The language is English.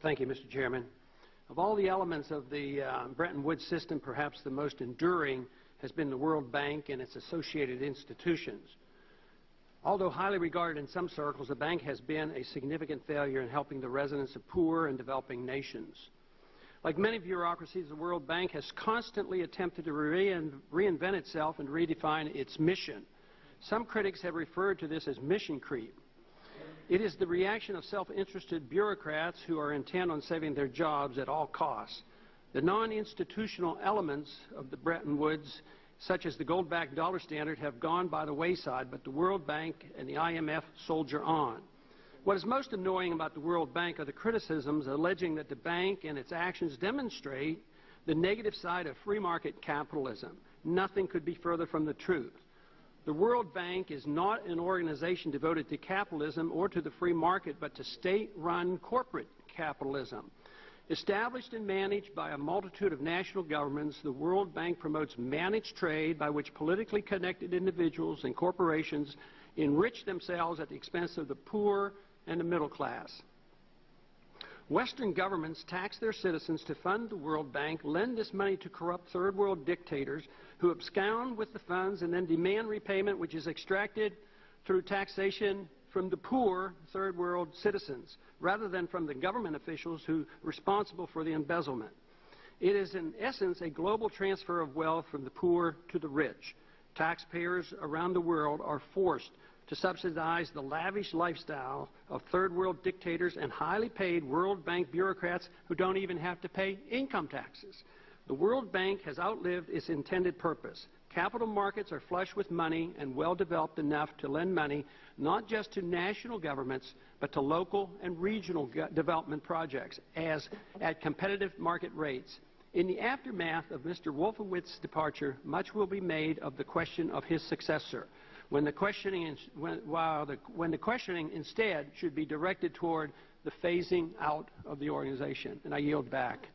Thank you, Mr. Chairman. Of all the elements of the Bretton Woods system, perhaps the most enduring has been the World Bank and its associated institutions. Although highly regarded in some circles, the bank has been a significant failure in helping the residents of poor and developing nations. Like many bureaucracies, the World Bank has constantly attempted to reinvent itself and redefine its mission. Some critics have referred to this as mission creep. It is the reaction of self-interested bureaucrats who are intent on saving their jobs at all costs. The non-institutional elements of the Bretton Woods, such as the gold-backed dollar standard, have gone by the wayside, but the World Bank and the IMF soldier on. What is most annoying about the World Bank are the criticisms alleging that the bank and its actions demonstrate the negative side of free market capitalism. Nothing could be further from the truth. The World Bank is not an organization devoted to capitalism or to the free market, but to state-run corporate capitalism. Established and managed by a multitude of national governments, the World Bank promotes managed trade by which politically connected individuals and corporations enrich themselves at the expense of the poor and the middle class. Western governments tax their citizens to fund the World Bank, lend this money to corrupt third world dictators who abscond with the funds and then demand repayment, which is extracted through taxation from the poor third world citizens, rather than from the government officials who are responsible for the embezzlement. It is in essence a global transfer of wealth from the poor to the rich. Taxpayers around the world are forced to subsidize the lavish lifestyle of third world dictators and highly paid World Bank bureaucrats who don't even have to pay income taxes. The World Bank has outlived its intended purpose. Capital markets are flush with money and well developed enough to lend money not just to national governments but to local and regional development projects at competitive market rates. In the aftermath of Mr. Wolfowitz's departure, much will be made of the question of his successor, when the questioning instead should be directed toward the phasing out of the organization. And I yield back.